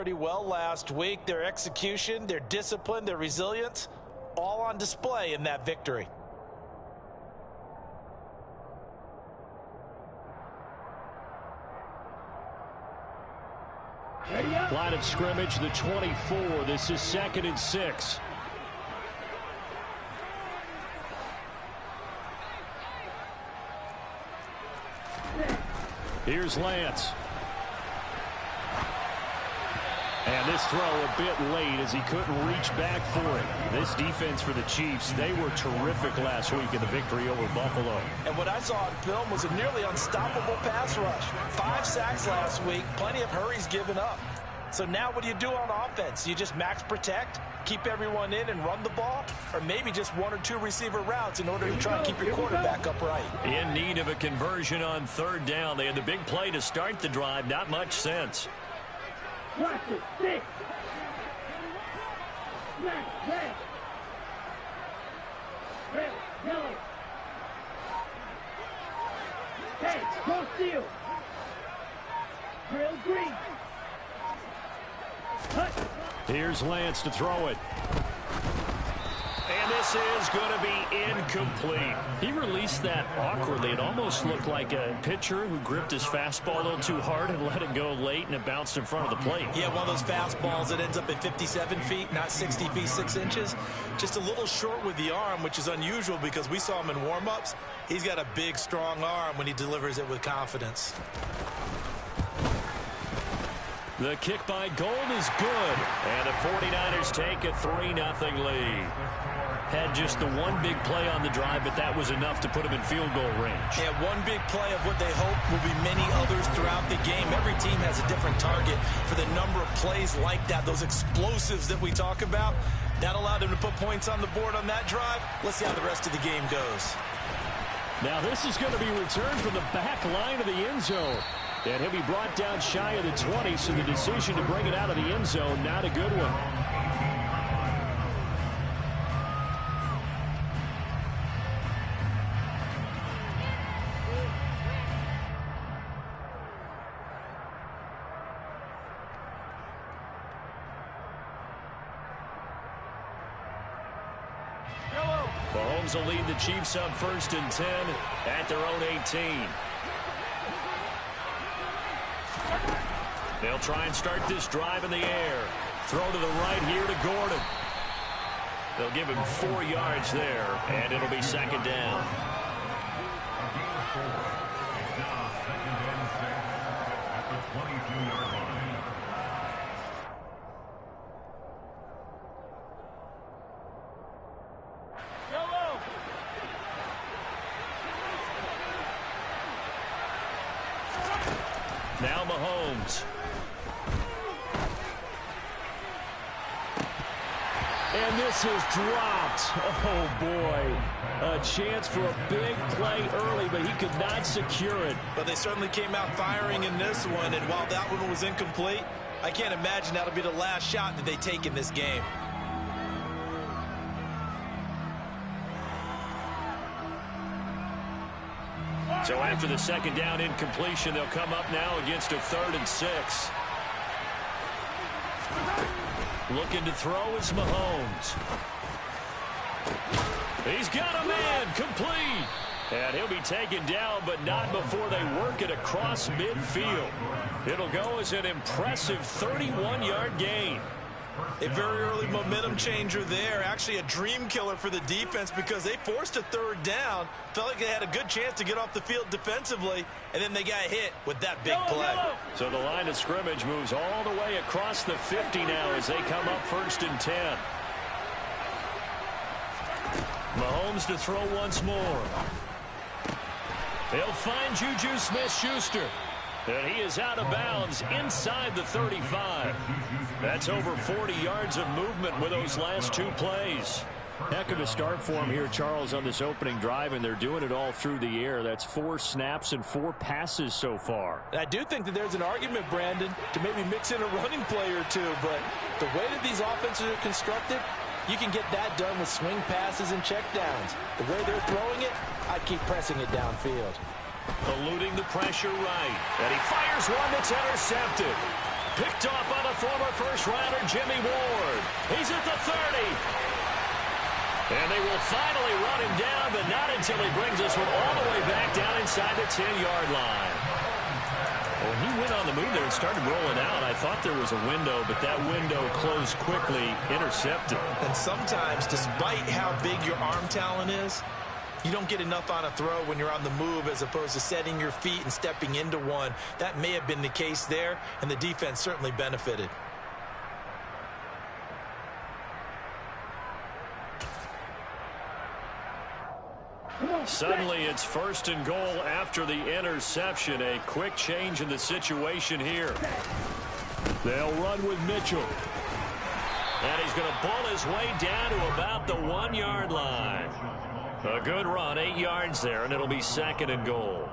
pretty well last week. Their execution, their discipline, their resilience, all on display in that victory. Line of scrimmage, the 24. This is 2nd and 6. Here's Lance. And this throw a bit late as he couldn't reach back for it. This defense for the Chiefs, they were terrific last week in the victory over Buffalo. And what I saw on film was a nearly unstoppable pass rush. 5 sacks last week, plenty of hurries given up. So now what do you do on offense? You just max protect, keep everyone in and run the ball, or maybe just 1 or 2 receiver routes in order to try and keep your quarterback upright. In need of a conversion on 3rd down. They had the big play to start the drive. Not much sense. Watch it, 6. Smash, red. Red, yellow. Hey, go steal. Drill green. Cut. Here's Lance to throw it. And this is going to be incomplete. He released that awkwardly. It almost looked like a pitcher who gripped his fastball a little too hard and let it go late, and it bounced in front of the plate. Yeah, one of those fastballs that ends up at 57 feet, not 60 feet, 6 inches. Just a little short with the arm, which is unusual because we saw him in warm-ups. He's got a big, strong arm when he delivers it with confidence. The kick by Gold is good. And the 49ers take a 3-0 lead. Had just the one big play on the drive, but that was enough to put them in field goal range. Yeah, one big play of what they hope will be many others throughout the game. Every team has a different target for the number of plays like that, those explosives that we talk about. That allowed them to put points on the board on that drive. Let's see how the rest of the game goes. Now this is going to be returned from the back line of the end zone. And he'll be brought down shy of the 20, so the decision to bring it out of the end zone, not a good one. Mahomes will lead the Chiefs up 1st and 10 at their own 18. They'll try and start this drive in the air. Throw to the right here to Gordon. They'll give him 4 yards there, and it'll be 2nd down. Now Mahomes. And this is dropped. Oh, boy. A chance for a big play early, but he could not secure it. But they certainly came out firing in this one, and while that one was incomplete, I can't imagine that'll be the last shot that they take in this game. So after the 2nd down incompletion, they'll come up now against a 3rd and 6. Looking to throw is Mahomes. He's got a man, complete. And he'll be taken down, but not before they work it across midfield. It'll go as an impressive 31-yard gain. A very early momentum changer there. Actually a dream killer for the defense because they forced a 3rd down. Felt like they had a good chance to get off the field defensively, and then they got hit with that big play. So the line of scrimmage moves all the way across the 50 now as they come up 1st and 10. Mahomes to throw once more. They'll find Juju Smith-Schuster. And he is out of bounds inside the 35. That's over 40 yards of movement with those last 2 plays. Heck of a start for him here, Charles, on this opening drive, and they're doing it all through the air. That's 4 snaps and 4 passes so far. I do think that there's an argument, Brandon, to maybe mix in a running play or 2, but the way that these offenses are constructed, you can get that done with swing passes and checkdowns. The way they're throwing it, I'd keep pressing it downfield. Eluding the pressure right. And he fires one that's intercepted. Picked off on a the former first-rounder Jimmy Ward. He's at the 30. And they will finally run him down, but not until he brings this one all the way back down inside the 10-yard line. Well, he went on the move there and started rolling out. I thought there was a window, but that window closed quickly, intercepted. And sometimes, despite how big your arm talent is, you don't get enough on a throw when you're on the move as opposed to setting your feet and stepping into one. That may have been the case there, and the defense certainly benefited. Suddenly, it's 1st and goal after the interception. A quick change in the situation here. They'll run with Mitchell. And he's going to pull his way down to about the 1-yard line. A good run, 8 yards there, and it'll be 2nd and goal.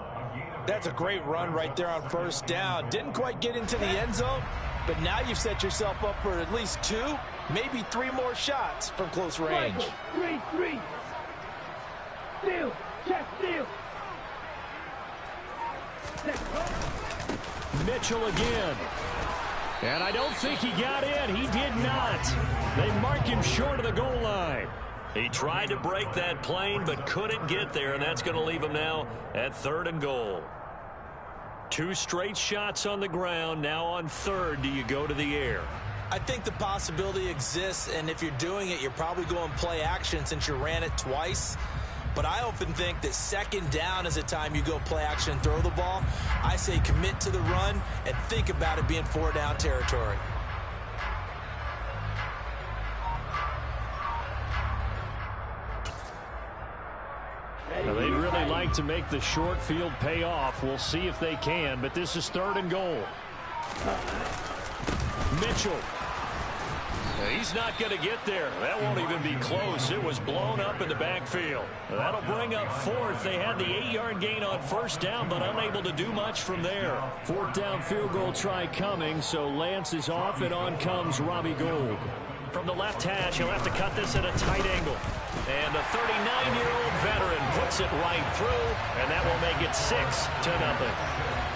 That's a great run right there on 1st down. Didn't quite get into the end zone, but now you've set yourself up for at least 2, maybe 3 more shots from close range. 3-3. Steal. Check steal. Mitchell again. And I don't think he got in. He did not. They mark him short of the goal line. He tried to break that plane but couldn't get there, and that's going to leave him now at 3rd and goal. 2 straight shots on the ground. Now on 3rd, do you go to the air? I think the possibility exists, and if you're doing it, you're probably going play action since you ran it twice. But I often think that 2nd down is a time you go play action and throw the ball. I say commit to the run and think about it being 4-down territory. Now, they'd really like to make the short field pay off. We'll see if they can, but this is 3rd and goal. Mitchell. He's not going to get there. That won't even be close. It was blown up in the backfield. That'll bring up 4th. They had the 8-yard gain on 1st down, but unable to do much from there. 4th down field goal try coming, so Lance is off, and on comes Robbie Gould. From the left hash, he'll have to cut this at a tight angle. And the 39-year-old veteran puts it right through, and that will make it 6-0.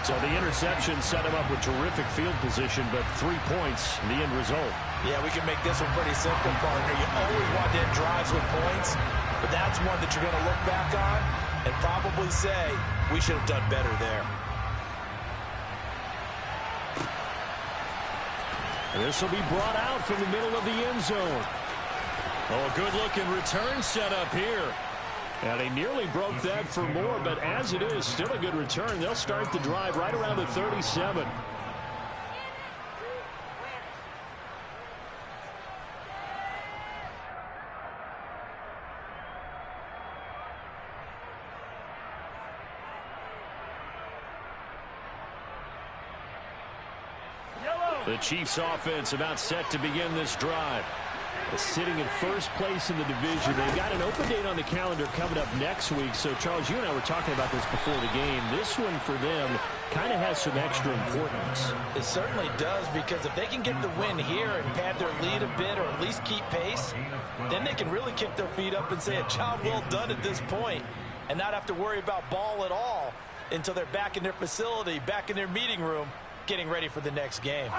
So the interception set him up with terrific field position, but 3 points, the end result. Yeah, we can make this one pretty simple, partner. You always want to end drives with points, but that's one that you're going to look back on and probably say, we should have done better there. And this will be brought out from the middle of the end zone. Oh, a good-looking return set up here. And he nearly broke that for more, but as it is, still a good return. They'll start the drive right around the 37. The Chiefs offense about set to begin this drive. Sitting in 1st place in the division. They've got an open date on the calendar coming up next week. So, Charles, you and I were talking about this before the game. This one for them kind of has some extra importance. It certainly does, because if they can get the win here and pad their lead a bit or at least keep pace, then they can really kick their feet up and say a job well done at this point and not have to worry about ball at all until they're back in their facility, back in their meeting room, getting ready for the next game.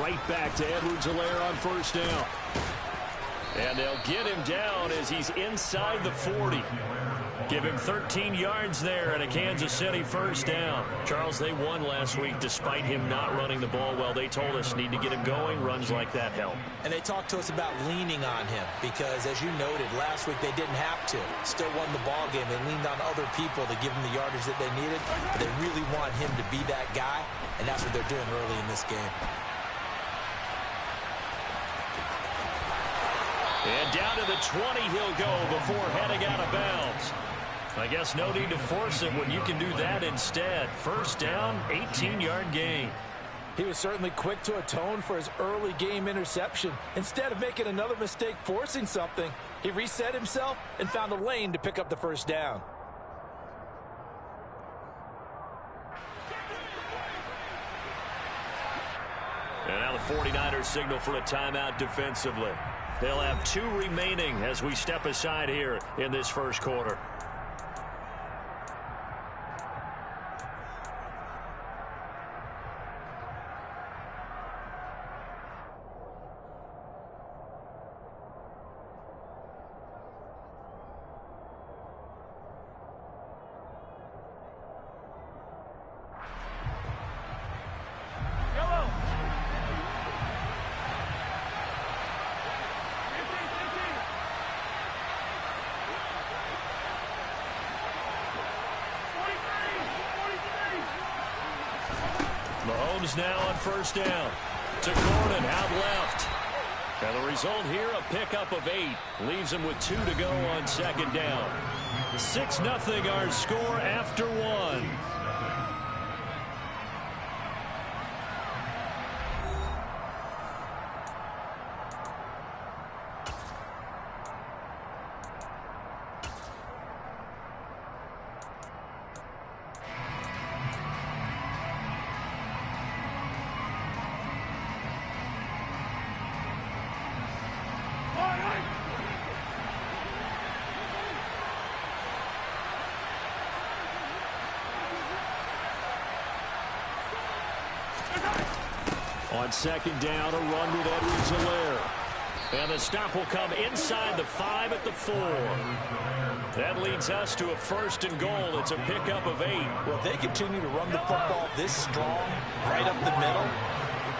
Right back to Edwards-Helaire on 1st down. And they'll get him down as he's inside the 40. Give him 13 yards there and a Kansas City 1st down. Charles, they won last week despite him not running the ball well. They told us need to get him going. Runs like that help. And they talked to us about leaning on him because, as you noted, last week they didn't have to. Still won the ball game. They leaned on other people to give them the yardage that they needed. But they really want him to be that guy, and that's what they're doing early in this game. And down to the 20 he'll go before heading out of bounds. I guess no need to force it when you can do that instead. 1st down, 18-yard gain. He was certainly quick to atone for his early game interception. Instead of making another mistake forcing something, he reset himself and found a lane to pick up the 1st down. And now the 49ers signal for a timeout defensively. They'll have 2 remaining as we step aside here in this first quarter. Mahomes now on first down. To Gordon out left. And the result here, a pickup of 8. Leaves him with 2 to go on second down. 6-0 our score after 1. On second down, a run with Edwards-Helaire. And the stop will come inside the 5 at the 4. That leads us to a 1st and goal. It's a pickup of 8. Well, if they continue to run the football this strong, right up the middle,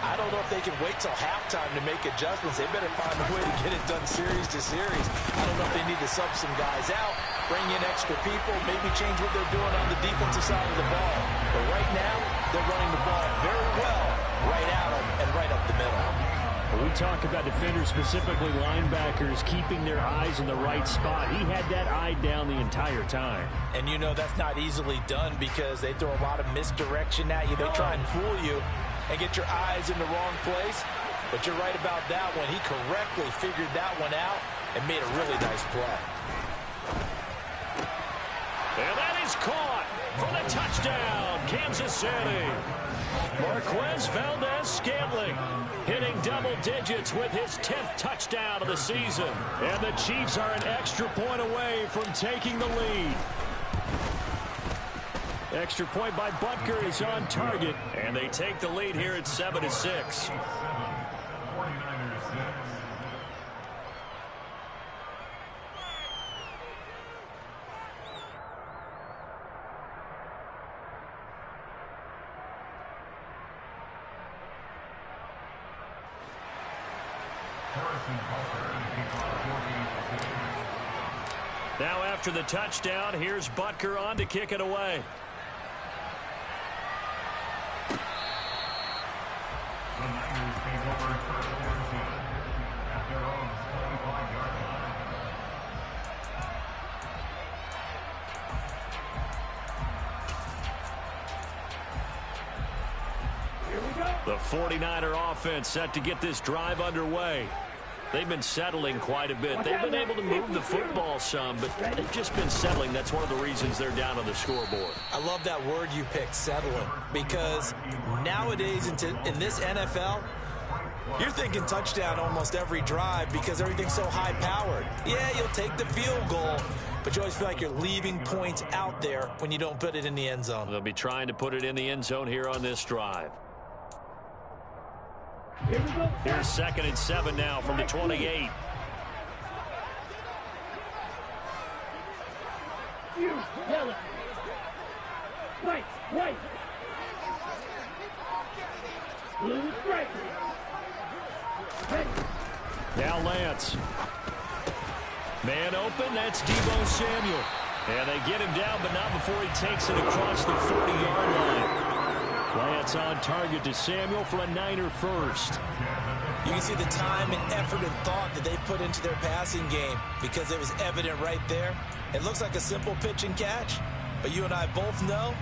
I don't know if they can wait till halftime to make adjustments. They better find a way to get it done series to series. I don't know if they need to sub some guys out, bring in extra people, maybe change what they're doing on the defensive side of the ball. But right now, they're running the ball very well right at them and right up the middle. We talk about defenders, specifically linebackers, keeping their eyes in the right spot. He had that eye down the entire time. And you know that's not easily done because they throw a lot of misdirection at you. They try and fool you and get your eyes in the wrong place. But you're right about that one. He correctly figured that one out and made a really nice play. And that is caught for the touchdown, Kansas City. Marquez Valdez-Scantling hitting double digits with his 10th touchdown of the season. And the Chiefs are an extra point away from taking the lead. Extra point by Butker is on target. And they take the lead here at 7-6. Now after the touchdown, here's Butker on to kick it away. The 49er offense set to get this drive underway. They've been settling quite a bit. They've been able to move the football some, but they've just been settling. That's one of the reasons they're down on the scoreboard. I love that word you picked, settling, because nowadays in this NFL, you're thinking touchdown almost every drive because everything's so high-powered. Yeah, you'll take the field goal, but you always feel like you're leaving points out there when you don't put it in the end zone. They'll be trying to put it in the end zone here on this drive. Here's 2nd and 7 now from the 28. Now Lance. Man open, that's Deebo Samuel. And they get him down, but not before he takes it across the 40-yard line. Lance on target to Samuel for a Niner first. You can see the time and effort and thought that they put into their passing game because it was evident right there. It looks like a simple pitch and catch, but you and I both know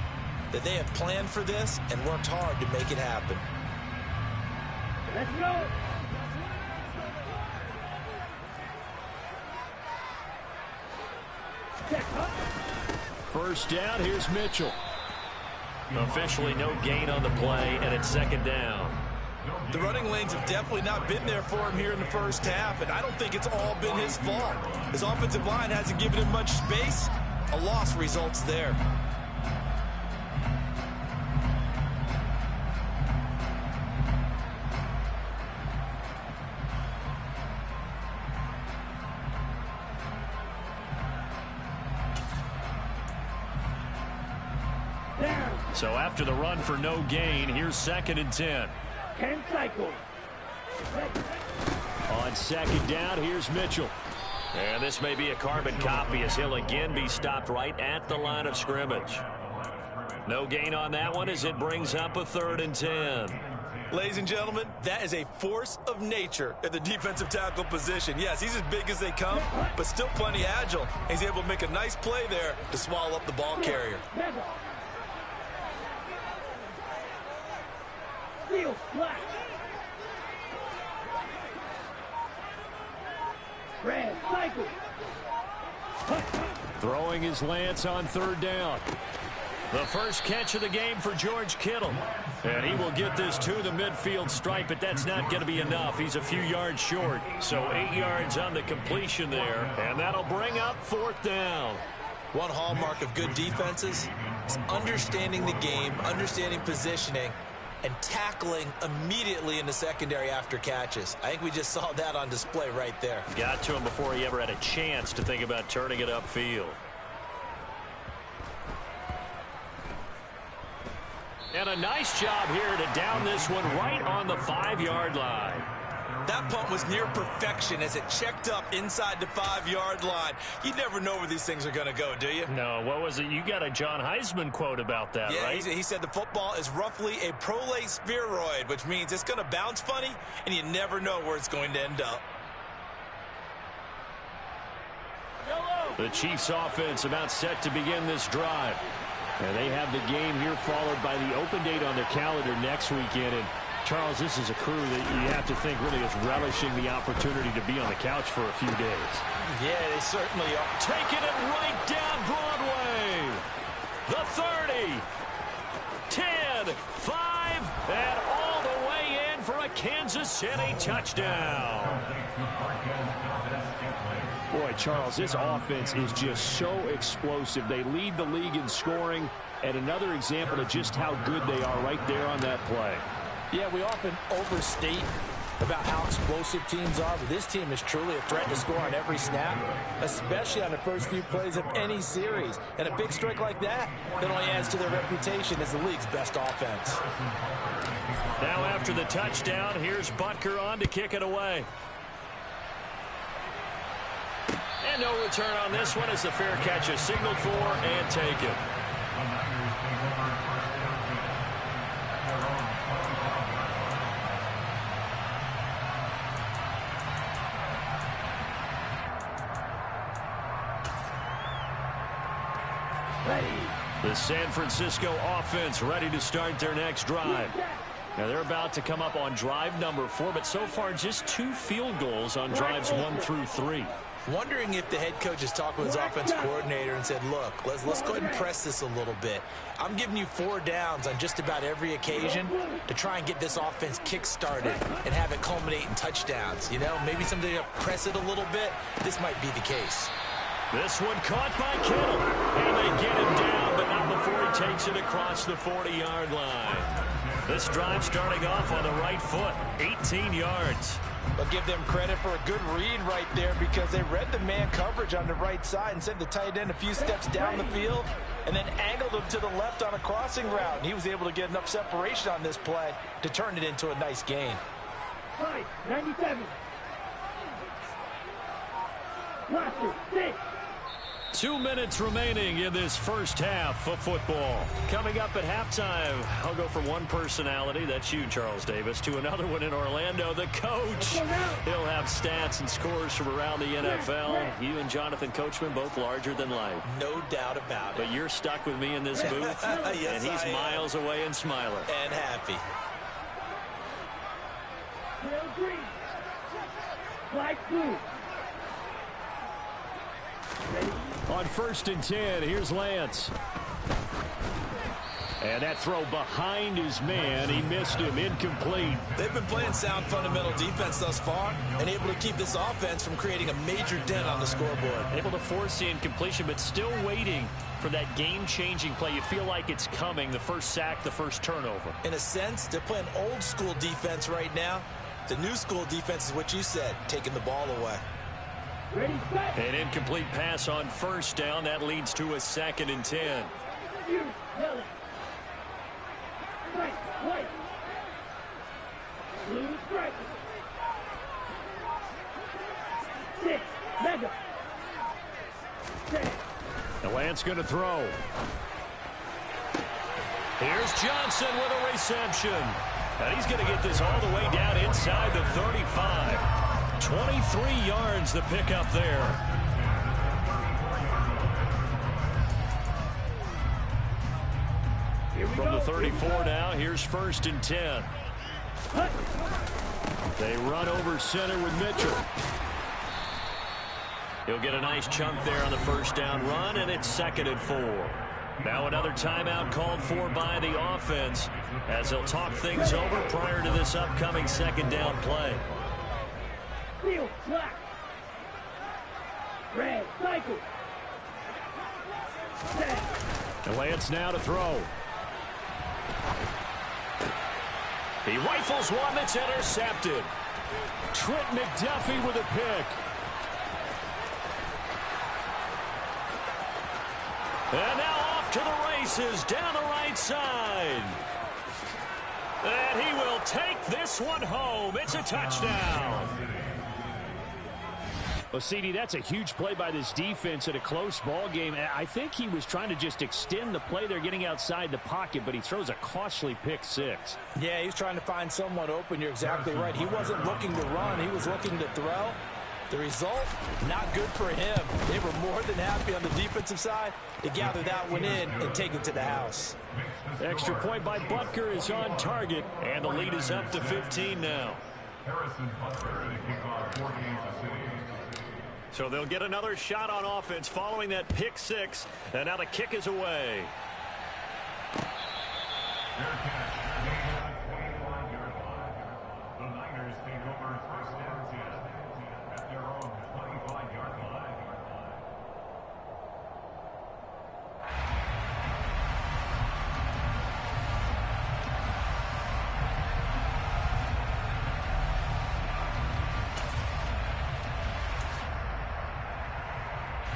that they have planned for this and worked hard to make it happen. Let's go. First down, here's Mitchell. Officially no gain on the play, and it's 2nd down. The running lanes have definitely not been there for him here in the first half, and I don't think it's all been his fault. His offensive line hasn't given him much space. A loss results there. So after the run for no gain, here's 2nd and 10. 10 cycles. On 2nd down, here's Mitchell. And this may be a carbon copy as he'll again be stopped right at the line of scrimmage. No gain on that one as it brings up a 3rd and 10. Ladies and gentlemen, that is a force of nature at the defensive tackle position. Yes, he's as big as they come, but still plenty agile. He's able to make a nice play there to swallow up the ball carrier. Steel flat. Red cycle. Throwing his Lance on 3rd down. The first catch of the game for George Kittle. And he will get this to the midfield stripe, but that's not going to be enough. He's a few yards short. So 8 yards on the completion there. And that'll bring up 4th down. One hallmark of good defenses is understanding the game, understanding positioning, and tackling immediately in the secondary after catches. I think we just saw that on display right there. Got to him before he ever had a chance to think about turning it upfield. And a nice job here to down this one right on the 5-yard line. That punt was near perfection as it checked up inside the 5-yard line. You never know where these things are going to go, do you? No, what was it? You got a John Heisman quote about that, right? Yeah, he said the football is roughly a prolate spheroid, which means it's going to bounce funny, and you never know where it's going to end up. The Chiefs offense about set to begin this drive. And they have the game here followed by the open date on their calendar next weekend. And Charles, this is a crew that you have to think really is relishing the opportunity to be on the couch for a few days. Yeah, they certainly are. Taking it right down Broadway. The 30, 10, 5, and all the way in for a Kansas City touchdown. Boy, Charles, this offense is just so explosive. They lead the league in scoring, and another example of just how good they are right there on that play. Yeah, we often overstate about how explosive teams are, but this team is truly a threat to score on every snap, especially on the first few plays of any series. And a big strike like that only adds to their reputation as the league's best offense. Now after the touchdown, here's Butker on to kick it away. And no return on this one as the fair catch is signaled for and taken. The San Francisco offense ready to start their next drive. Now they're about to come up on drive number 4, but so far just 2 field goals on drives 1 through 3. Wondering if the head coach has talked with his offensive coordinator and said, look, let's go ahead and press this a little bit. I'm giving you 4 downs on just about every occasion to try and get this offense kick-started and have it culminate in touchdowns. You know, maybe someday to press it a little bit. This might be the case. This one caught by Kittle. And they get him down, but not before he takes it across the 40-yard line. This drive starting off on the right foot, 18 yards. I'll give them credit for a good read right there because they read the man coverage on the right side and sent the tight end a few steps down the field and then angled him to the left on a crossing route. And he was able to get enough separation on this play to turn it into a nice gain. 97. Blaster, 6. 2 minutes remaining in this first half of football. Coming up at halftime, I'll go from one personality, that's you, Charles Davis, to another one in Orlando, the coach. He'll have stats and scores from around the NFL. You and Jonathan Coachman, both larger than life. No doubt about it. But you're stuck with me in this booth, yes, and he's miles away and smiling. And happy. Green. Black, blue. On 1st and 10, here's Lance. And that throw behind his man, he missed him, incomplete. They've been playing sound fundamental defense thus far and able to keep this offense from creating a major dent on the scoreboard. Able to force the incompletion, but still waiting for that game-changing play. You feel like it's coming, the first sack, the first turnover. In a sense, they're playing old school defense right now. The new school defense is what you said, taking the ball away. Ready, set. An incomplete pass on first down. That leads to a 2nd and 10. You, yellow. Right, white. Blue, strike. 6, mega. 10. The Lance going to throw. Here's Johnson with a reception. And he's going to get this all the way down inside the 35. 23 yards the pickup there. From the 34 now, here's 1st and 10. They run over center with Mitchell. He'll get a nice chunk there on the first down run, and it's 2nd and 4. Now another timeout called for by the offense as they'll talk things over prior to this upcoming 2nd down play. Field, black. Red, cycle. 10. And Lance now to throw. He rifles one that's intercepted. Trent McDuffie with a pick. And now off to the races down the right side. And he will take this one home. It's a touchdown. Well, CD, that's a huge play by this defense in a close ball game. I think he was trying to just extend the play. They're getting outside the pocket, but he throws a costly pick 6. Yeah, he's trying to find someone open. You're exactly right. He wasn't looking to run. He was looking to throw. The result, not good for him. They were more than happy on the defensive side to gather that one in and take it to the house. Extra point by Butker is on target, and the lead is up to 15 now. So they'll get another shot on offense following that pick 6, and now the kick is away. The Niners take over 1st and 10 at their own 25-yard line.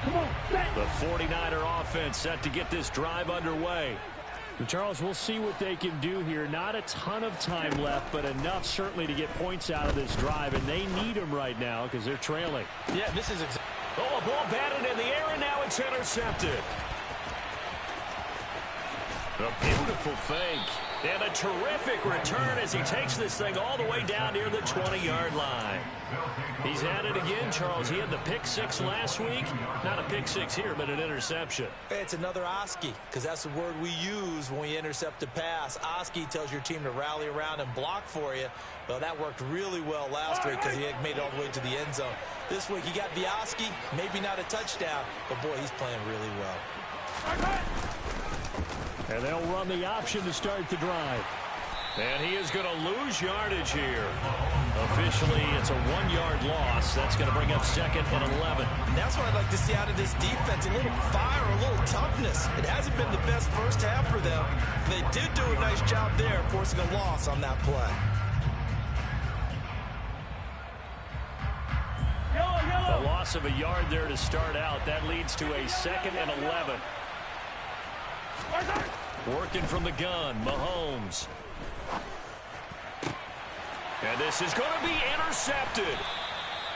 Come on, set. The 49er offense set to get this drive underway. Charles, we'll see what they can do here. Not a ton of time left, but enough certainly to get points out of this drive, and they need them right now because they're trailing. Yeah, this is Oh, a ball batted in the air, and now it's intercepted. A beautiful fake. And a terrific return as he takes this thing all the way down near the 20-yard line. He's at it again, Charles. He had the pick 6 last week. Not a pick 6 here, but an interception. It's another Oski, because that's the word we use when we intercept a pass. Oski tells your team to rally around and block for you. Well, that worked really well last week because he had made it all the way to the end zone. This week, he got the Oski, maybe not a touchdown, but boy, he's playing really well. And they'll run the option to start the drive. And he is going to lose yardage here. Officially, it's a 1-yard loss. That's going to bring up 2nd and 11. And that's what I'd like to see out of this defense. A little fire, a little toughness. It hasn't been the best first half for them. They did do a nice job there, forcing a loss on that play. A loss of a yard there to start out. That leads to a 2nd and 11. Working from the gun, Mahomes. And this is going to be intercepted.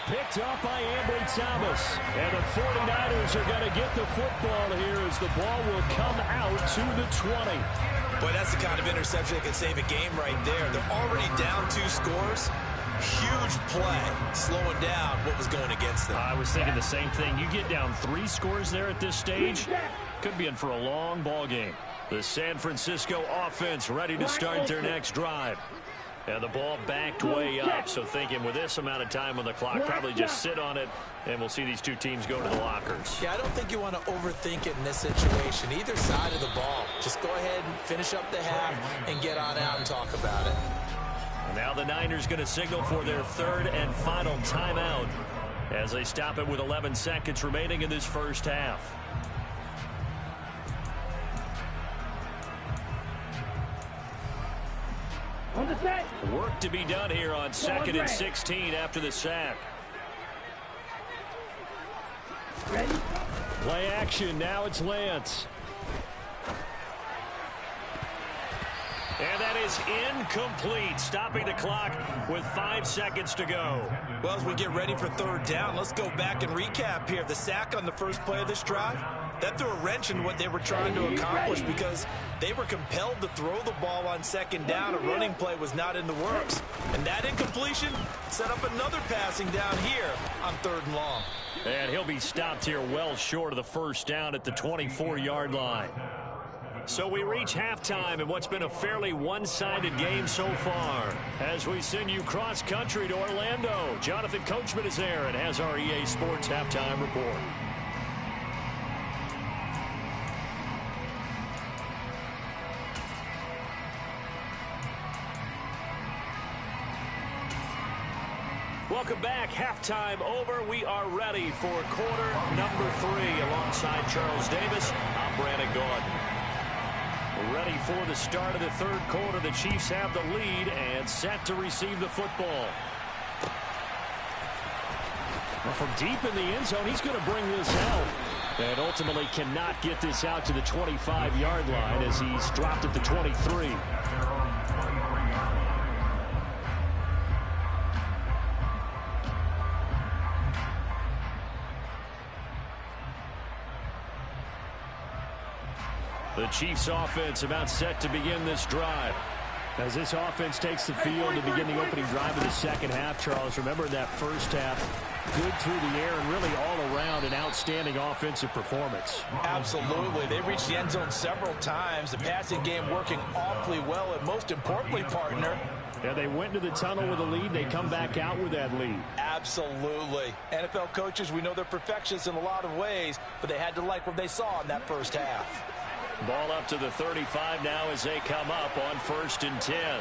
Picked up by Ambry Thomas. And the 49ers are going to get the football here as the ball will come out to the 20. Boy, that's the kind of interception that can save a game right there. They're already down 2 scores. Huge play, slowing down what was going against them. I was thinking the same thing. You get down 3 scores there at this stage, could be in for a long ball game. The San Francisco offense ready to start their next drive. And the ball backed way up, so thinking with this amount of time on the clock, probably just sit on it, and we'll see these two teams go to the lockers. Yeah, I don't think you want to overthink it in this situation. Either side of the ball. Just go ahead and finish up the half and get on out and talk about it. And now the Niners going to signal for their third and final timeout as they stop it with 11 seconds remaining in this first half. On the set. Work to be done here on 2nd and 16 after the sack. Ready? Play action. Now it's Lance. And that is incomplete, stopping the clock with 5 seconds to go. Well, as we get ready for third down, let's go back and recap here. The sack on the first play of this drive, that threw a wrench in what they were trying to accomplish because they were compelled to throw the ball on second down. A running play was not in the works. And that incompletion set up another passing down here on third and long. And he'll be stopped here well short of the first down at the 24-yard line. So we reach halftime in what's been a fairly one-sided game so far. As we send you cross-country to Orlando, Jonathan Coachman is there and has our EA Sports Halftime Report. Welcome back. Halftime over. We are ready for quarter number 3. Alongside Charles Davis, I'm Brandon Gordon. Ready for the start of the third quarter. The Chiefs have the lead and set to receive the football. Well, from deep in the end zone, he's going to bring this out. And ultimately cannot get this out to the 25-yard line as he's dropped at the 23. The Chiefs offense about set to begin this drive. As this offense takes the field to begin the opening drive of the second half, Charles, remember that first half, good through the air and really all around an outstanding offensive performance. Absolutely. They reached the end zone several times. The passing game working awfully well, and most importantly, partner, yeah, they went into the tunnel with a lead. They come back out with that lead. Absolutely. NFL coaches, we know they're perfectionists in a lot of ways, but they had to like what they saw in that first half. Ball up to the 35 now as they come up on 1st and 10.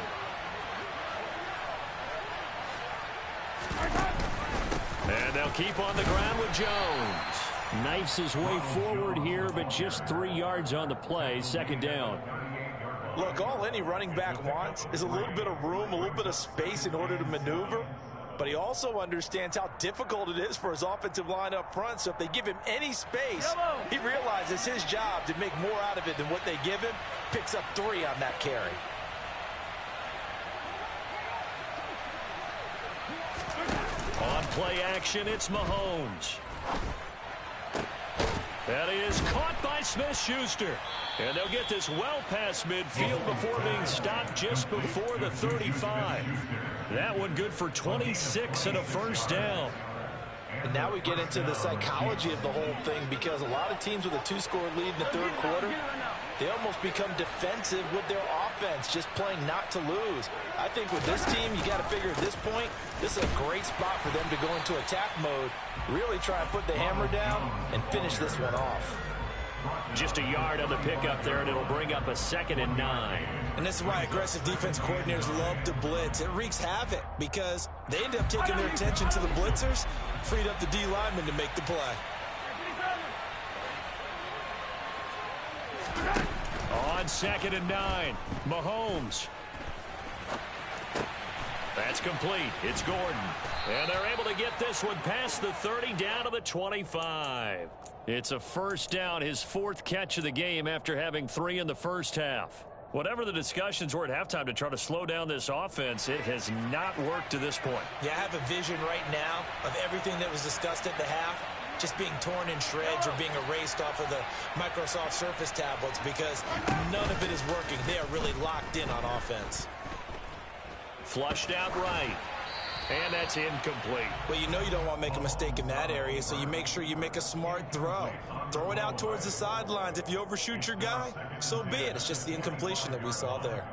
And they'll keep on the ground with Jones. Knifes his way forward here, but just 3 yards on the play. Second down. Look, all any running back wants is a little bit of room, a little bit of space in order to maneuver. But he also understands how difficult it is for his offensive line up front. So if they give him any space, he realizes his job to make more out of it than what they give him. Picks up 3 on that carry. On play action, it's Mahomes. That is caught by Smith-Schuster. And they'll get this well past midfield before being stopped just before the 35. That one good for 26 and a first down. And now we get into the psychology of the whole thing, because a lot of teams with a 2-score lead in the third quarter, they almost become defensive with their offense, just playing not to lose. I think with this team, you got to figure at this point, this is a great spot for them to go into attack mode, really try and put the hammer down and finish this one off. Just a yard on the pickup there, and it'll bring up a 2nd and 9. And this is why aggressive defense coordinators love to blitz. It wreaks havoc because they end up taking their attention to the blitzers, freed up the D lineman to make the play. On 2nd and 9, Mahomes. That's complete. It's Gordon. And they're able to get this one past the 30 down to the 25. It's a first down, his 4th catch of the game after having 3 in the first half. Whatever the discussions were at halftime to try to slow down this offense, it has not worked to this point. Yeah, I have a vision right now of everything that was discussed at the half just being torn in shreds or being erased off of the Microsoft Surface tablets, because none of it is working. They are really locked in on offense. Flushed out right. And that's incomplete. Well, you know you don't want to make a mistake in that area, so you make sure you make a smart throw. Throw it out towards the sidelines. If you overshoot your guy, so be it. It's just the incompletion that we saw there.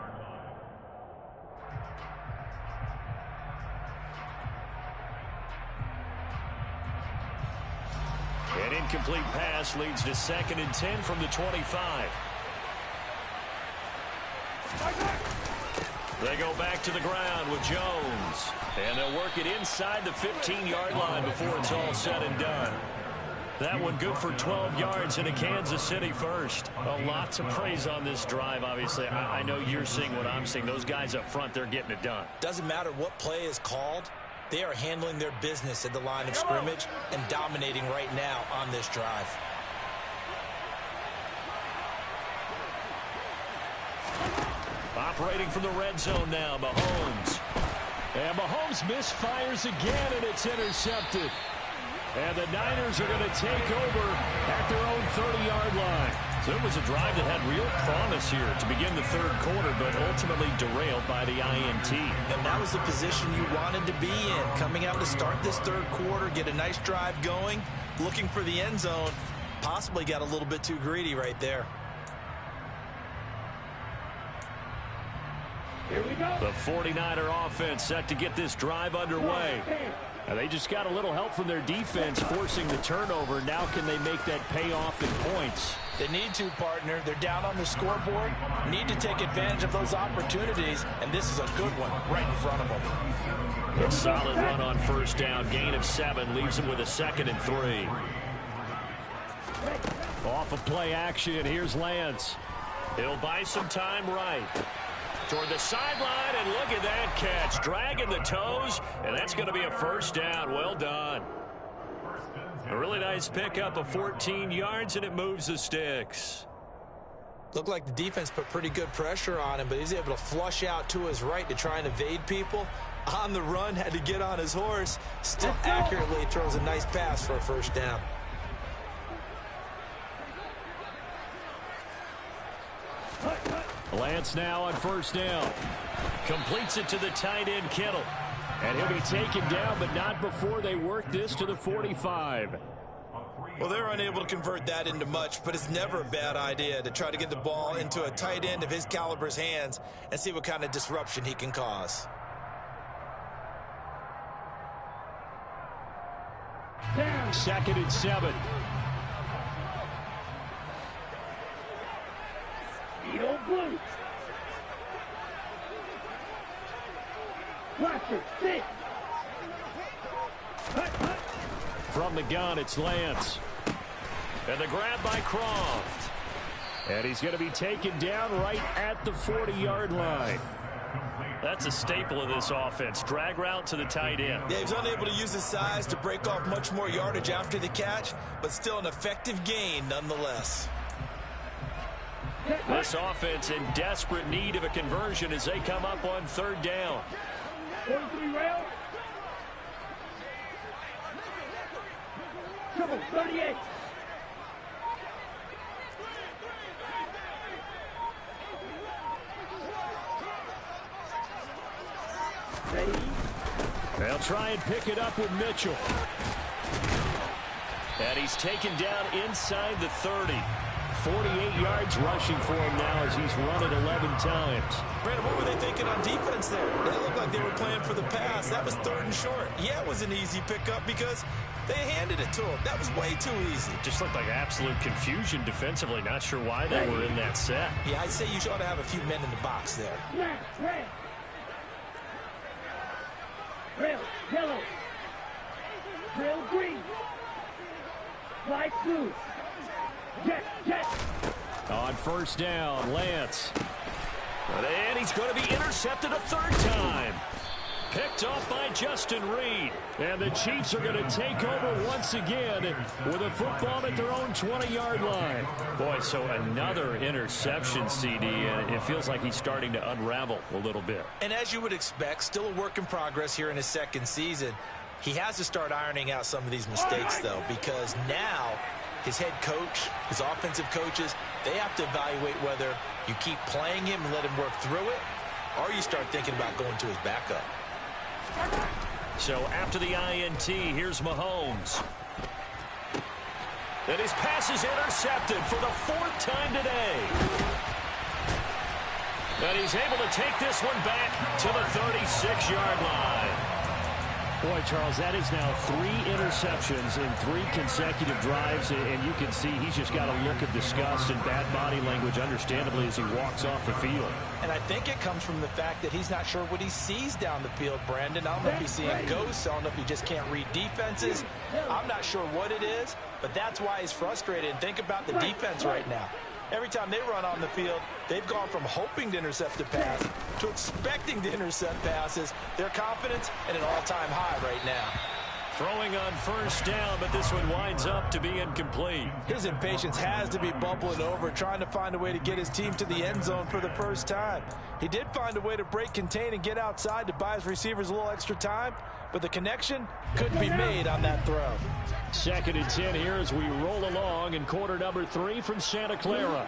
An incomplete pass leads to 2nd and 10 from the 25. They go back to the ground with Jones. And they'll work it inside the 15-yard line before it's all said and done. That one good for 12 yards and a Kansas City first. Well, lots of praise on this drive, obviously. I know you're seeing what I'm seeing. Those guys up front, they're getting it done. Doesn't matter what play is called. They are handling their business at the line of scrimmage and dominating right now on this drive. Operating from the red zone now, Mahomes. And Mahomes misfires again, and it's intercepted. And the Niners are going to take over at their own 30-yard line. So it was a drive that had real promise here to begin the third quarter, but ultimately derailed by the INT. And that was the position you wanted to be in. Coming out to start this third quarter, get a nice drive going, looking for the end zone. Possibly got a little bit too greedy right there. Here we go. The 49er offense set to get this drive underway. And they just got a little help from their defense forcing the turnover. Now can they make that pay off in points? They need to, partner. They're down on the scoreboard. Need to take advantage of those opportunities, and this is a good one right in front of them. A solid run on first down. Gain of 7 leaves them with a 2nd and 3. Off of play action, here's Lance. He'll buy some time right. Toward the sideline, and look at that catch. Dragging the toes, and that's going to be a first down. Well done. A really nice pickup of 14 yards, and it moves the sticks. Looked like the defense put pretty good pressure on him, but he's able to flush out to his right to try and evade people. On the run, had to get on his horse. Still accurately throws a nice pass for a first down. Lance now on first down. Completes it to the tight end, Kittle. And he'll be taken down, but not before they work this to the 45. Well, they're unable to convert that into much, but it's never a bad idea to try to get the ball into a tight end of his caliber's hands and see what kind of disruption he can cause. Down. 2nd and 7. The old blue. Watch it. Sit. Hut, hut. From the gun, it's Lance. And the grab by Croft. And he's going to be taken down right at the 40-yard line. That's a staple of this offense. Drag route to the tight end. Yeah, he's unable to use his size to break off much more yardage after the catch, but still an effective gain nonetheless. This offense in desperate need of a conversion as they come up on third down. 43 rail. Triple 38. Ready. They'll try and pick it up with Mitchell. And he's taken down inside the 30. 48 yards rushing for him now as he's run it 11 times. Brandon, what were they thinking on defense there? They looked like they were playing for the pass. That was 3rd and short. Yeah, it was an easy pickup because they handed it to him. That was way too easy. Just looked like absolute confusion defensively. Not sure why they were in that set. Yeah, I'd say you ought to have a few men in the box there. Black, red. Rail, yellow. Rail, green. Light blue. Jet, jet. On first down, Lance. And he's going to be intercepted a 3rd time. Picked off by Justin Reed. And the Chiefs are going to take over once again with a football at their own 20-yard line. Boy, so another interception, CD, and it feels like he's starting to unravel a little bit. And as you would expect, still a work in progress here in his 2nd season. He has to start ironing out some of these mistakes, though, because now his head coach, his offensive coaches, they have to evaluate whether you keep playing him and let him work through it, or you start thinking about going to his backup. So after the INT, here's Mahomes. And his pass is intercepted for the 4th time today. And he's able to take this one back to the 36-yard line. Boy, Charles, that is now 3 interceptions in 3 consecutive drives, and you can see he's just got a look of disgust and bad body language, understandably, as he walks off the field. And I think it comes from the fact that he's not sure what he sees down the field, Brandon. I don't know if he's seeing ghosts. I don't know if he just can't read defenses. I'm not sure what it is, but that's why he's frustrated. And think about the defense right now. Every time they run on the field, they've gone from hoping to intercept a pass to expecting to intercept passes. Their confidence at an all-time high right now. Throwing on first down, but this one winds up to be incomplete. His impatience has to be bubbling over, trying to find a way to get his team to the end zone for the first time. He did find a way to break contain and get outside to buy his receivers a little extra time, but the connection couldn't be made on that throw. 2nd and 10 here as we roll along in quarter number 3 from Santa Clara.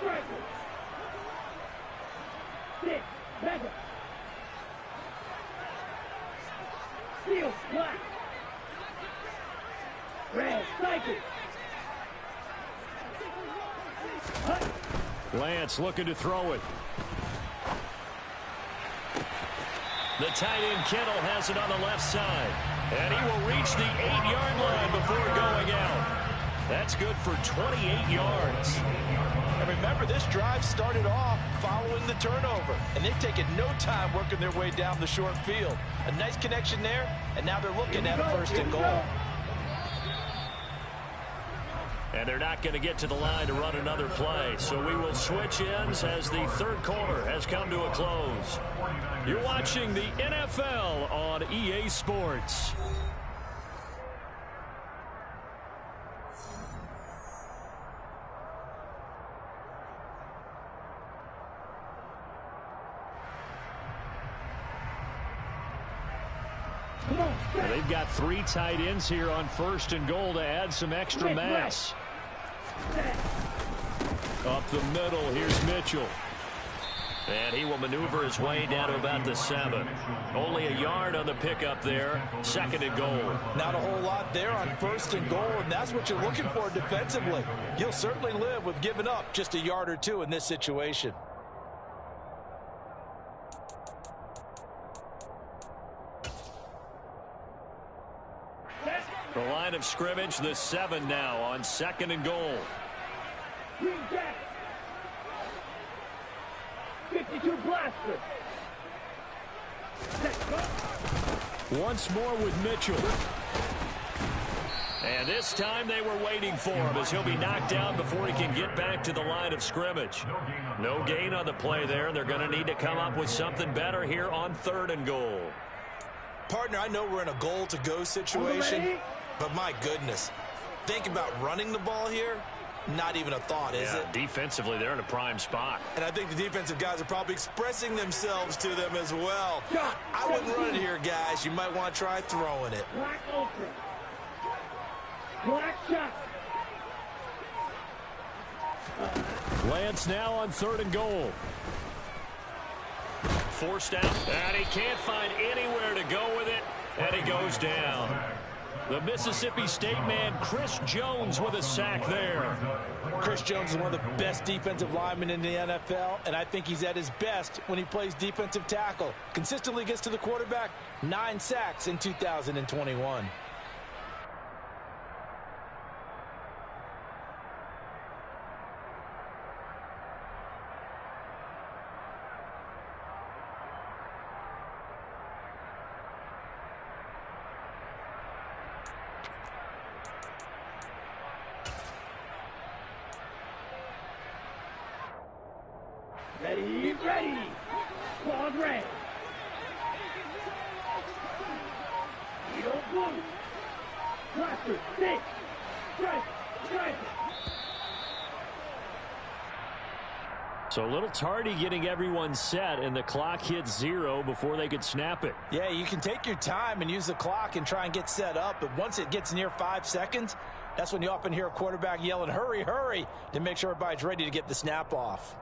Steal, black. Red, cycle. Lance looking to throw it. The tight end Kittle has it on the left side. And he will reach the 8-yard line before going out. That's good for 28 yards. And remember, this drive started off following the turnover. And they've taken no time working their way down the short field. A nice connection there, and now they're looking at a 1st and goal. And they're not going to get to the line to run another play. So we will switch ends as the 3rd quarter has come to a close. You're watching the NFL on EA Sports. Well, they've got 3 tight ends here on 1st and goal to add some extra mass. Up the middle, here's Mitchell. And he will maneuver his way down to about the 7. Only a yard on the pickup there. 2nd and goal. Not a whole lot there on 1st and goal, and that's what you're looking for defensively. You'll certainly live with giving up just a yard or 2 in this situation. The line of scrimmage, the 7 now on 2nd and goal. 52 blaster. Once more with Mitchell. And this time they were waiting for him as he'll be knocked down before he can get back to the line of scrimmage. No gain on the play there. They're going to need to come up with something better here on 3rd and goal. Partner, I know we're in a goal-to-go situation, but my goodness, think about running the ball here. Not even a thought, is it? Defensively, they're in a prime spot. And I think the defensive guys are probably expressing themselves to them as well. I wouldn't run it here, guys. You might want to try throwing it. Black ultra. Black shot. Lance now on 3rd and goal. Forced out, and he can't find anywhere to go with it, and he goes down. The Mississippi State man, Chris Jones, with a sack there. Chris Jones is one of the best defensive linemen in the NFL, and I think he's at his best when he plays defensive tackle. Consistently gets to the quarterback, 9 sacks in 2021. Ready, ready. Claws red. You don't move. Blaster, stick. Strike, strike. So a little tardy getting everyone set, and the clock hits 0 before they could snap it. Yeah, you can take your time and use the clock and try and get set up, but once it gets near 5 seconds, that's when you often hear a quarterback yelling, hurry, hurry, to make sure everybody's ready to get the snap off.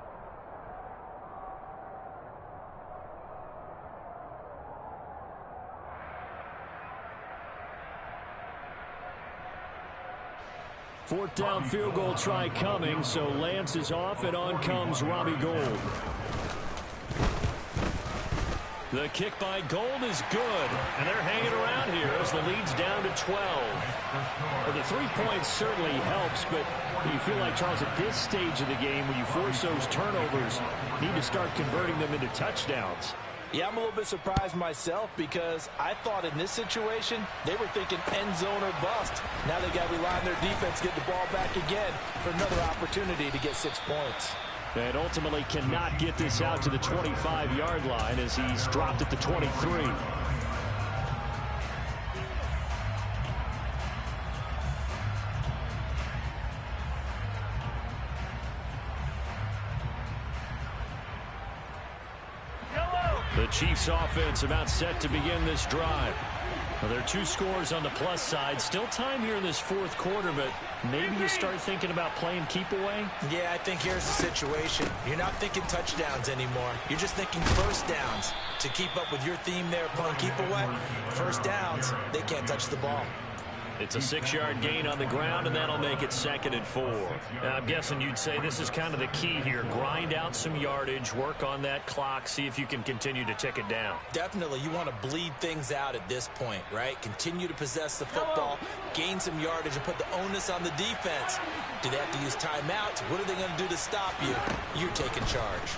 Fourth down field goal try coming, so Lance is off, and on comes Robbie Gould. The kick by Gold is good, and they're hanging around here as the lead's down to 12. Well, the 3 points certainly helps, but you feel like, Charles, at this stage of the game, when you force those turnovers, you need to start converting them into touchdowns. Yeah, I'm a little bit surprised myself because I thought in this situation they were thinking end zone or bust. Now they got to rely on their defense, get the ball back again for another opportunity to get 6 points. And ultimately cannot get this out to the 25-yard line as he's dropped at the 23. The Chiefs offense about set to begin this drive. Well, there are 2 scores on the plus side. Still time here in this fourth quarter, but maybe you start thinking about playing keep away? Yeah, I think here's the situation. You're not thinking touchdowns anymore. You're just thinking first downs. To keep up with your theme there, playing keep away, first downs, they can't touch the ball. It's a 6-yard gain on the ground, and that'll make it 2nd and 4. Now, I'm guessing you'd say this is kind of the key here. Grind out some yardage, work on that clock, see if you can continue to tick it down. Definitely, you want to bleed things out at this point, right? Continue to possess the football, gain some yardage, and put the onus on the defense. Do they have to use timeouts? What are they going to do to stop you? You're taking charge.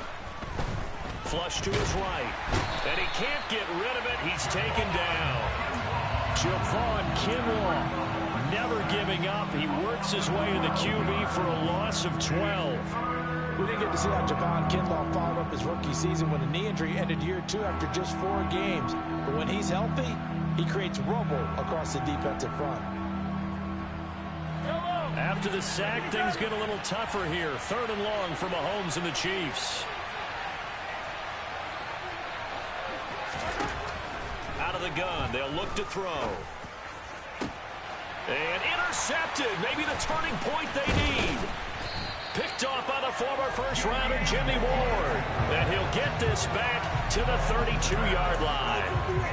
Flush to his right, and he can't get rid of it. He's taken down. Javon Kinlaw never giving up. He works his way to the QB for a loss of 12. We didn't get to see how Javon Kinlaw followed up his rookie season when a knee injury ended year 2 after just 4 games. But when he's healthy, he creates rubble across the defensive front. After the sack, things get a little tougher here. 3rd and long for Mahomes and the Chiefs. Out of the gun, they'll look to throw. And intercepted, maybe the turning point they need. Picked off by the former first-rounder Jimmy Ward. And he'll get this back to the 32-yard line.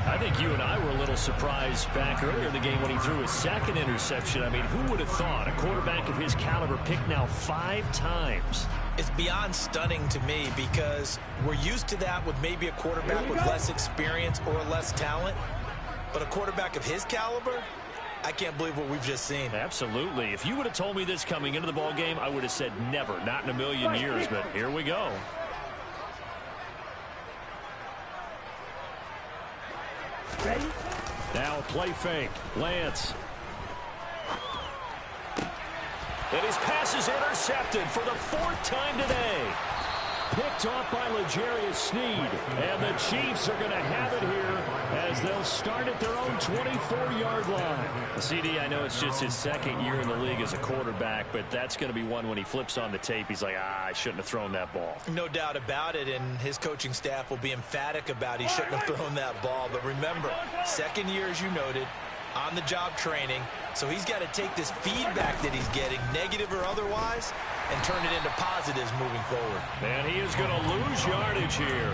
I think you and I were a little surprised back earlier in the game when he threw his 2nd interception. I mean, who would have thought a quarterback of his caliber picked now 5 times? It's beyond stunning to me because we're used to that with maybe a quarterback with less experience or less talent. But a quarterback of his caliber, I can't believe what we've just seen. Absolutely. If you would have told me this coming into the ball game, I would have said never, not in a million years. But here we go. Ready? Now play fake. Lance. And his pass is intercepted for the 4th time today. Picked off by L'Jarius Sneed. And the Chiefs are going to have it here as they'll start at their own 24-yard line. CD, I know it's just his 2nd year in the league as a quarterback, but that's going to be one when he flips on the tape, he's like, I shouldn't have thrown that ball. No doubt about it, and his coaching staff will be emphatic about he shouldn't have thrown that ball. But remember, 2nd year, as you noted, on-the-job training, so he's got to take this feedback that he's getting, negative or otherwise, and turn it into positives moving forward. And he is going to lose yardage here.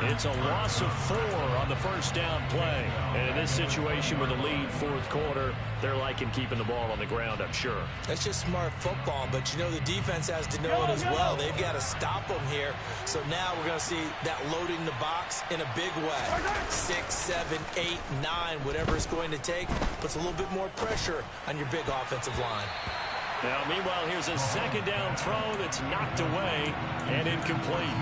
It's a loss of 4 on the first down play. And in this situation with a lead 4th quarter, they're liking keeping the ball on the ground, I'm sure. That's just smart football, but you know the defense has to know it as well. They've got to stop them here. So now we're going to see that loading the box in a big way. 6, 7, 8, 9, whatever it's going to take, puts a little bit more pressure on your big offensive line. Now, meanwhile, here's a 2nd down throw that's knocked away and incomplete.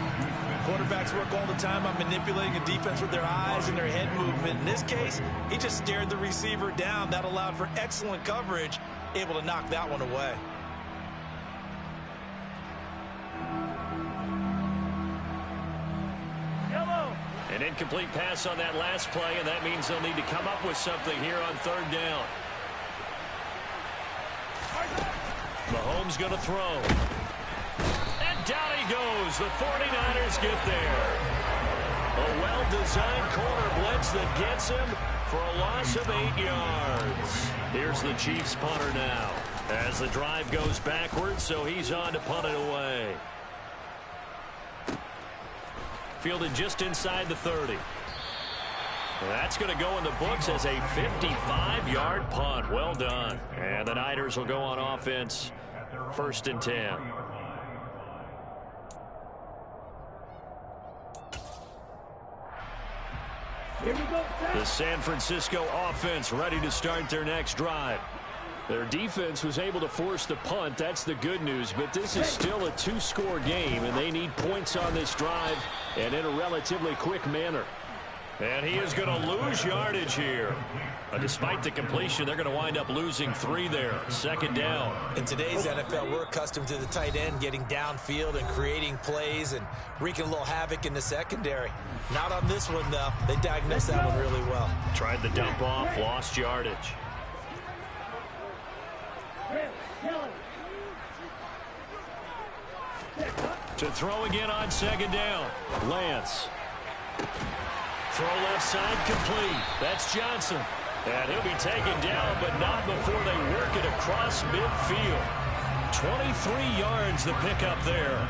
Quarterbacks work all the time on manipulating a defense with their eyes and their head movement. In this case, he just stared the receiver down. That allowed for excellent coverage, able to knock that one away. An incomplete pass on that last play, and that means they'll need to come up with something here on 3rd down. Mahomes going to throw. And down he goes. The 49ers get there. A well-designed corner blitz that gets him for a loss of 8 yards. Here's the Chiefs punter now as the drive goes backwards, so he's on to punt it away. Fielded just inside the 30. That's going to go in the books as a 55-yard punt. Well done. And the Niners will go on offense. 1st and 10. Here we go, sir. The San Francisco offense ready to start their next drive. Their defense was able to force the punt. That's the good news. But this is still a two-score game, and they need points on this drive and in a relatively quick manner. And he is going to lose yardage here. Despite the completion, they're going to wind up losing 3 there. Second down. In today's NFL, we're accustomed to the tight end getting downfield and creating plays and wreaking a little havoc in the secondary. Not on this one, though. They diagnosed that one really well. Tried the dump off, lost yardage. To throw again on second down. Lance. Throw left side complete. That's Johnson. And he'll be taken down, but not before they work it across midfield. 23 yards the pickup there.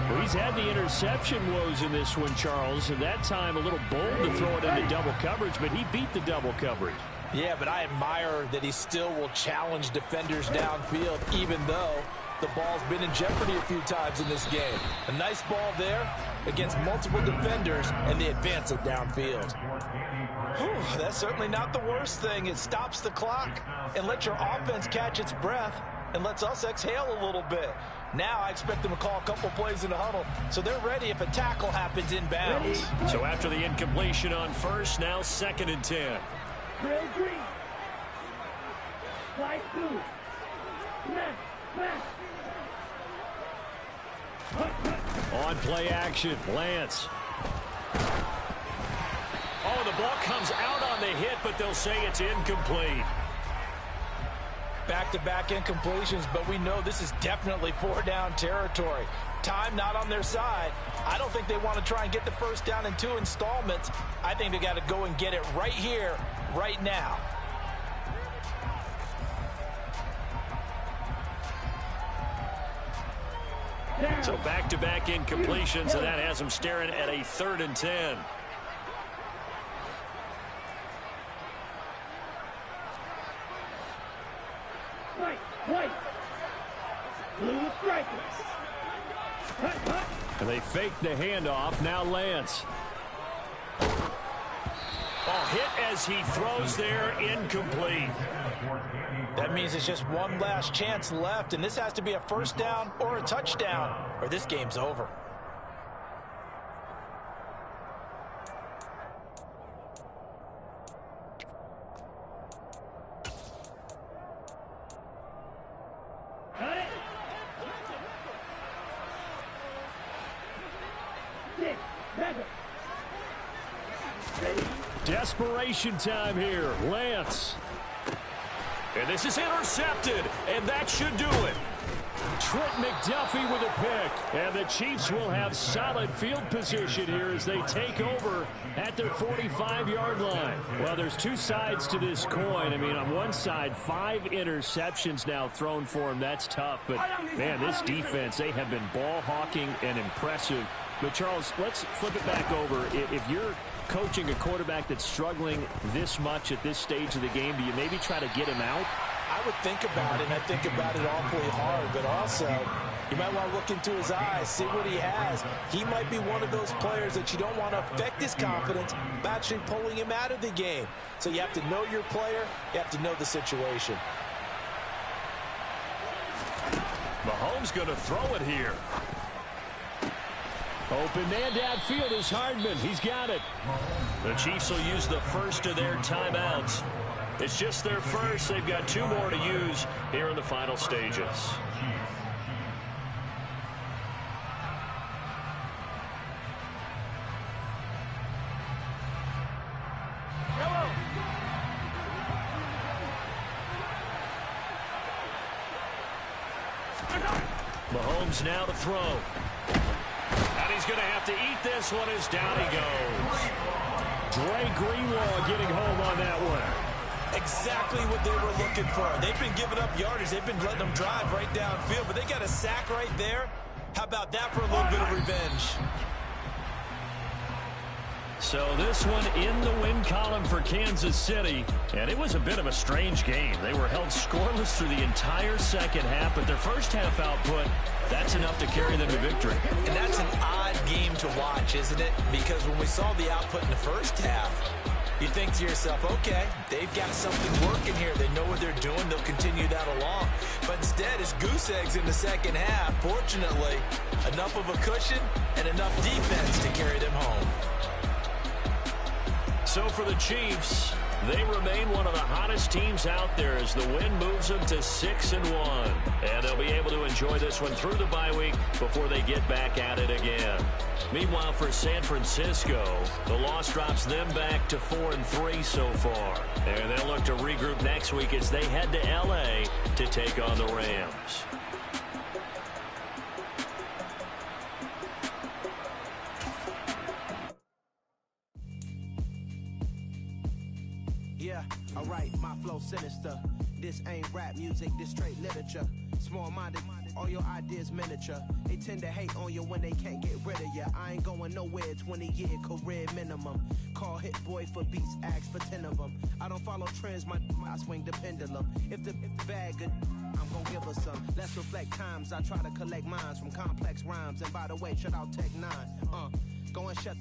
Well, he's had the interception woes in this one, Charles, and that time a little bold to throw it into double coverage, but he beat the double coverage. Yeah, but I admire that he still will challenge defenders downfield, even though the ball's been in jeopardy a few times in this game. A nice ball there against multiple defenders, and they advance it downfield. Whew, that's certainly not the worst thing. It stops the clock and lets your offense catch its breath and lets us exhale a little bit. Now I expect them to call a couple plays in the huddle, so they're ready if a tackle happens inbounds. So after the incompletion on first, now 2nd and 10. Drill green. Slide 2. Smash. On play action, Lance. Oh, the ball comes out on the hit, but they'll say it's incomplete. Back-to-back incompletions, but we know this is definitely 4-down territory. Time not on their side. I don't think they want to try and get the first down in 2 installments. I think they got to go and get it right here, right now. So back-to-back incompletions, and that has them staring at a 3rd and 10. White. Blue strikers. And they fake the handoff. Now Lance. Ball hit as he throws there, incomplete. That means it's just one last chance left, and this has to be a first down or a touchdown, or this game's over. Desperation time here. Lance. And this is intercepted, and that should do it. Trent McDuffie with a pick. And the Chiefs will have solid field position here as they take over at their 45-yard line. Well, there's 2 sides to this coin. I mean, on one side, 5 interceptions now thrown for him. That's tough. But, man, this defense, they have been ball hawking and impressive. But, Charles, let's flip it back over. If you're coaching a quarterback that's struggling this much at this stage of the game, do you maybe try to get him out? I would think about it, and I think about it awfully hard, but also you might want to look into his eyes, see what he has. He might be one of those players that you don't want to affect his confidence by actually pulling him out of the game. So you have to know your player, you have to know the situation. Mahomes going to throw it here. Open man downfield is Hardman. He's got it. The Chiefs will use the first of their timeouts. It's just their first. They've got 2 more to use here in the final stages. Mahomes now to throw. And he's going to have to eat this one as down he goes. Dre Greenlaw getting home on that one. Exactly what they were looking for. They've been giving up yardage. They've been letting them drive right downfield, but they got a sack right there. How about that for a little bit of revenge? So this one in the win column for Kansas City, and it was a bit of a strange game. They were held scoreless through the entire second half, but their first half output, that's enough to carry them to victory. And that's an odd game to watch, isn't it? Because when we saw the output in the first half, you think to yourself, okay, they've got something working here. They know what they're doing. They'll continue that along. But instead, it's goose eggs in the second half. Fortunately, enough of a cushion and enough defense to carry them home. So for the Chiefs, they remain one of the hottest teams out there as the win moves them to 6-1. And they'll be able to enjoy this one through the bye week before they get back at it again. Meanwhile, for San Francisco, the loss drops them back to 4-3 so far. And they'll look to regroup next week as they head to L.A. to take on the Rams. Yeah, alright, my flow sinister. This ain't rap music, this straight literature. Small-minded, all your ideas miniature. They tend to hate on you when they can't get rid of you. I ain't going nowhere, 20-year career minimum. Call Hit Boy for beats, ask for 10 of them. I don't follow trends, I swing the pendulum. If the bag good, I'm gonna give her some. Let's reflect times, I try to collect minds from complex rhymes. And by the way, shout out Tech 9. Go and shut the